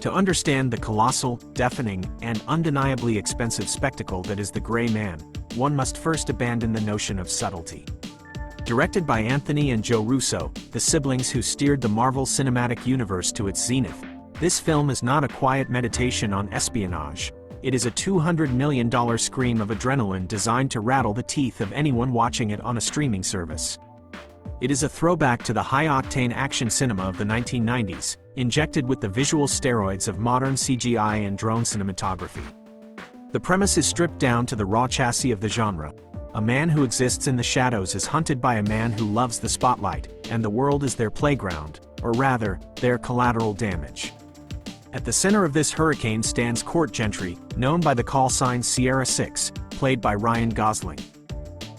To understand the colossal, deafening, and undeniably expensive spectacle that is the Gray Man, one must first abandon the notion of subtlety. Directed by Anthony and Joe Russo, the siblings who steered the Marvel Cinematic Universe to its zenith, this film is not a quiet meditation on espionage. It is a $200 million scream of adrenaline designed to rattle the teeth of anyone watching it on a streaming service. It is a throwback to the high-octane action cinema of the 1990s, injected with the visual steroids of modern CGI and drone cinematography. The premise is stripped down to the raw chassis of the genre. A man who exists in the shadows is hunted by a man who loves the spotlight, and the world is their playground, or rather, their collateral damage. At the center of this hurricane stands Court Gentry, known by the call sign Sierra 6, played by Ryan Gosling.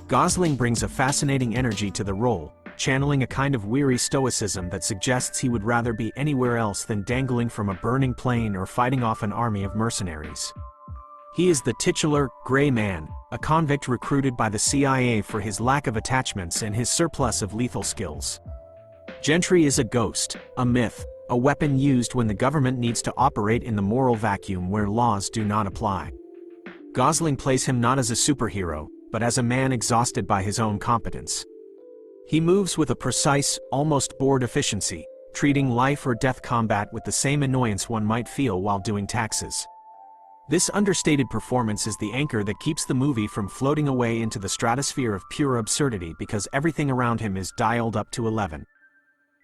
Gosling brings a fascinating energy to the role, channeling a kind of weary stoicism that suggests he would rather be anywhere else than dangling from a burning plane or fighting off an army of mercenaries. He is the titular Gray Man, a convict recruited by the CIA for his lack of attachments and his surplus of lethal skills. Gentry is a ghost, a myth, a weapon used when the government needs to operate in the moral vacuum where laws do not apply. Gosling plays him not as a superhero, but as a man exhausted by his own competence. He moves with a precise, almost bored efficiency, treating life or death combat with the same annoyance one might feel while doing taxes. This understated performance is the anchor that keeps the movie from floating away into the stratosphere of pure absurdity because everything around him is dialed up to 11.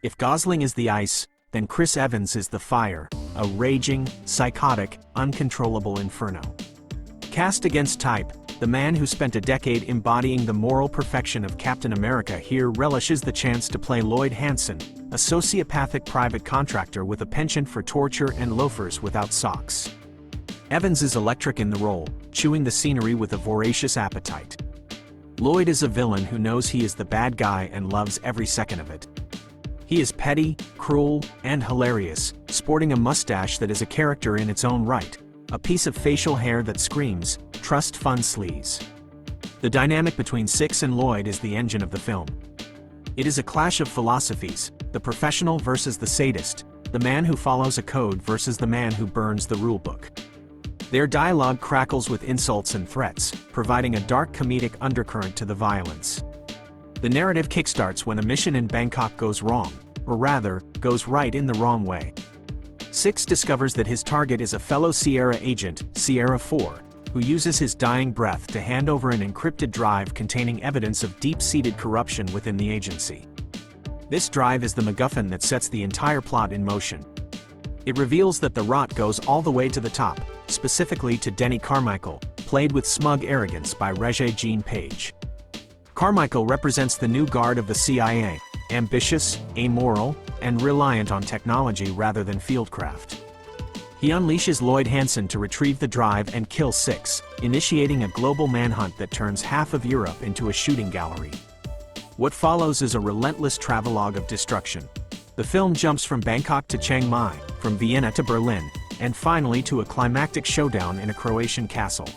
If Gosling is the ice, then Chris Evans is the fire, a raging, psychotic, uncontrollable inferno. Cast against type, the man who spent a decade embodying the moral perfection of Captain America here relishes the chance to play Lloyd Hansen, a sociopathic private contractor with a penchant for torture and loafers without socks. Evans is electric in the role, chewing the scenery with a voracious appetite. Lloyd is a villain who knows he is the bad guy and loves every second of it. He is petty, cruel, and hilarious, sporting a mustache that is a character in its own right, a piece of facial hair that screams, "Trust fund sleaze." The dynamic between Six and Lloyd is the engine of the film. It is a clash of philosophies, the professional versus the sadist, the man who follows a code versus the man who burns the rulebook. Their dialogue crackles with insults and threats, providing a dark comedic undercurrent to the violence. The narrative kickstarts when a mission in Bangkok goes wrong, or rather, goes right in the wrong way. Six discovers that his target is a fellow Sierra agent, Sierra 4, who uses his dying breath to hand over an encrypted drive containing evidence of deep-seated corruption within the agency. This drive is the MacGuffin that sets the entire plot in motion. It reveals that the rot goes all the way to the top, specifically to Denny Carmichael, played with smug arrogance by Regé-Jean Page. Carmichael represents the new guard of the CIA, ambitious, amoral, and reliant on technology rather than fieldcraft. He unleashes Lloyd Hansen to retrieve the drive and kill Six, initiating a global manhunt that turns half of Europe into a shooting gallery. What follows is a relentless travelogue of destruction. The film jumps from Bangkok to Chiang Mai, from Vienna to Berlin, and finally to a climactic showdown in a Croatian castle.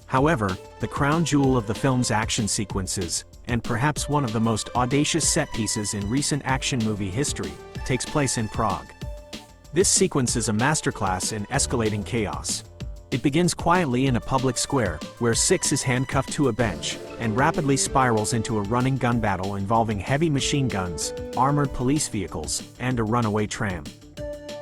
However, the crown jewel of the film's action sequences, and perhaps one of the most audacious set pieces in recent action movie history, takes place in Prague. This sequence is a masterclass in escalating chaos. It begins quietly in a public square, where Six is handcuffed to a bench, and rapidly spirals into a running gun battle involving heavy machine guns, armored police vehicles, and a runaway tram.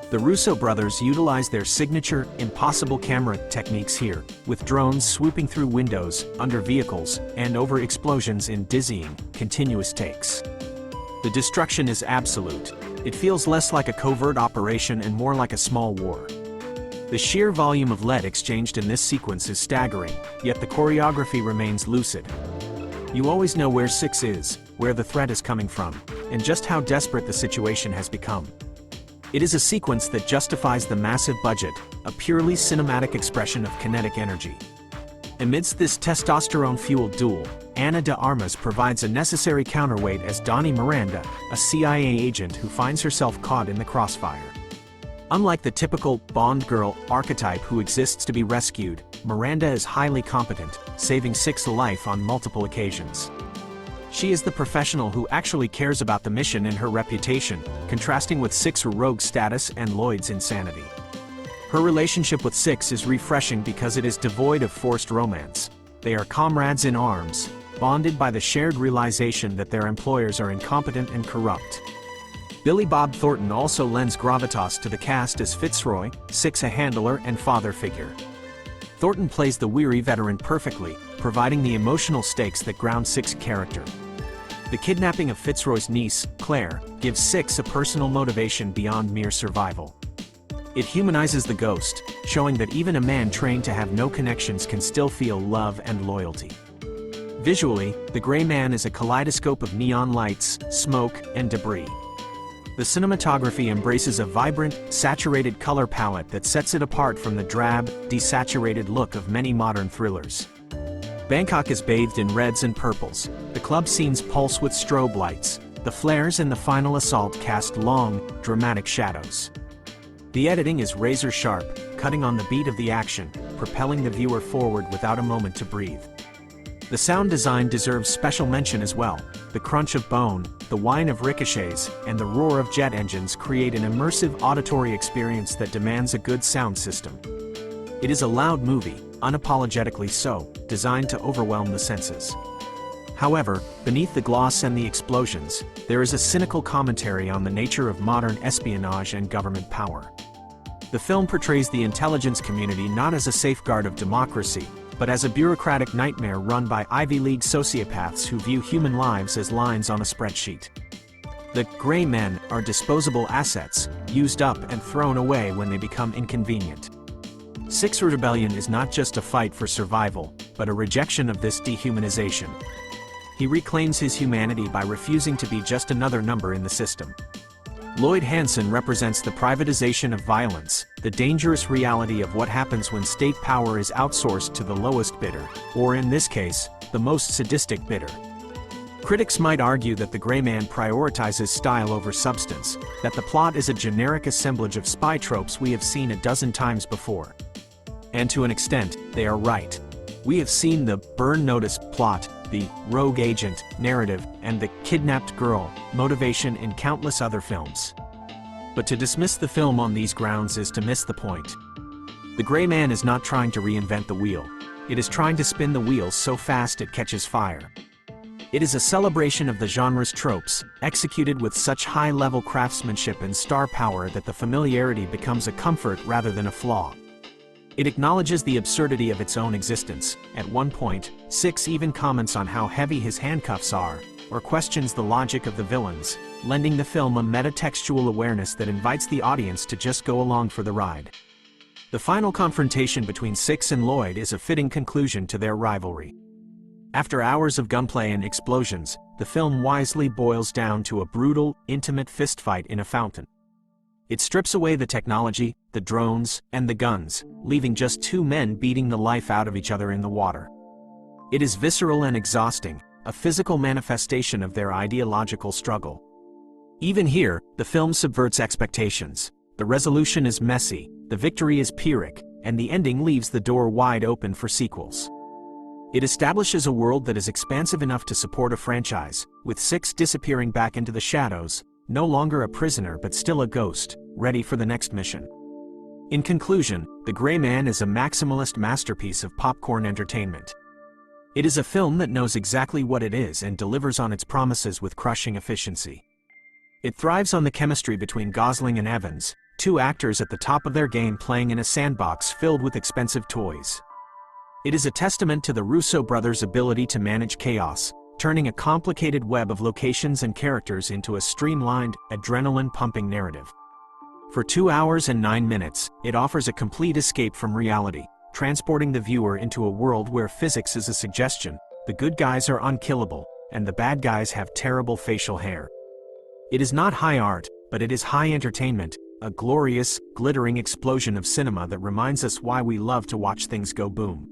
The Russo brothers utilize their signature, impossible camera techniques here, with drones swooping through windows, under vehicles, and over explosions in dizzying, continuous takes. The destruction is absolute. It feels less like a covert operation and more like a small war. The sheer volume of lead exchanged in this sequence is staggering, yet the choreography remains lucid. You always know where Six is, where the threat is coming from, and just how desperate the situation has become. It is a sequence that justifies the massive budget, a purely cinematic expression of kinetic energy. Amidst this testosterone-fueled duel, Ana de Armas provides a necessary counterweight as Donnie Miranda, a CIA agent who finds herself caught in the crossfire. Unlike the typical Bond girl archetype who exists to be rescued, Miranda is highly competent, saving Six's life on multiple occasions. She is the professional who actually cares about the mission and her reputation, contrasting with Six's rogue status and Lloyd's insanity. Her relationship with Six is refreshing because it is devoid of forced romance. They are comrades in arms, bonded by the shared realization that their employers are incompetent and corrupt. Billy Bob Thornton also lends gravitas to the cast as Fitzroy, Six a handler and father figure. Thornton plays the weary veteran perfectly, providing the emotional stakes that ground Six's character. The kidnapping of Fitzroy's niece, Claire, gives Six a personal motivation beyond mere survival. It humanizes the ghost, showing that even a man trained to have no connections can still feel love and loyalty. Visually, The Gray Man is a kaleidoscope of neon lights, smoke, and debris. The cinematography embraces a vibrant, saturated color palette that sets it apart from the drab, desaturated look of many modern thrillers. Bangkok is bathed in reds and purples. The club scenes pulse with strobe lights. The flares in the final assault cast long, dramatic shadows. The editing is razor sharp, cutting on the beat of the action, propelling the viewer forward without a moment to breathe. The sound design deserves special mention as well. The crunch of bone, the whine of ricochets, and the roar of jet engines create an immersive auditory experience that demands a good sound system. It is a loud movie, unapologetically so, designed to overwhelm the senses. However, beneath the gloss and the explosions, there is a cynical commentary on the nature of modern espionage and government power. The film portrays the intelligence community not as a safeguard of democracy, but as a bureaucratic nightmare run by Ivy League sociopaths who view human lives as lines on a spreadsheet. The gray men are disposable assets, used up and thrown away when they become inconvenient. Six's rebellion is not just a fight for survival, but a rejection of this dehumanization. He reclaims his humanity by refusing to be just another number in the system. Lloyd Hansen represents the privatization of violence, the dangerous reality of what happens when state power is outsourced to the lowest bidder, or in this case, the most sadistic bidder. Critics might argue that The Gray Man prioritizes style over substance, that the plot is a generic assemblage of spy tropes we have seen a dozen times before. And to an extent, they are right. We have seen the burn notice plot, the rogue agent narrative, and the kidnapped girl motivation in countless other films. But to dismiss the film on these grounds is to miss the point. The Gray Man is not trying to reinvent the wheel. It is trying to spin the wheel so fast it catches fire. It is a celebration of the genre's tropes, executed with such high-level craftsmanship and star power that the familiarity becomes a comfort rather than a flaw. It acknowledges the absurdity of its own existence. At one point, Six even comments on how heavy his handcuffs are, or questions the logic of the villains, lending the film a metatextual awareness that invites the audience to just go along for the ride. The final confrontation between Six and Lloyd is a fitting conclusion to their rivalry. After hours of gunplay and explosions, the film wisely boils down to a brutal, intimate fistfight in a fountain. It strips away the technology, the drones, and the guns, leaving just two men beating the life out of each other in the water. It is visceral and exhausting, a physical manifestation of their ideological struggle. Even here, the film subverts expectations. The resolution is messy, the victory is Pyrrhic, and the ending leaves the door wide open for sequels. It establishes a world that is expansive enough to support a franchise, with Six disappearing back into the shadows, no longer a prisoner but still a ghost, ready for the next mission. In conclusion, The Gray Man is a maximalist masterpiece of popcorn entertainment. It is a film that knows exactly what it is and delivers on its promises with crushing efficiency. It thrives on the chemistry between Gosling and Evans, two actors at the top of their game playing in a sandbox filled with expensive toys. It is a testament to the Russo brothers' ability to manage chaos, turning a complicated web of locations and characters into a streamlined, adrenaline-pumping narrative. For 2 hours and 9 minutes, it offers a complete escape from reality, transporting the viewer into a world where physics is a suggestion, the good guys are unkillable, and the bad guys have terrible facial hair. It is not high art, but it is high entertainment, a glorious, glittering explosion of cinema that reminds us why we love to watch things go boom.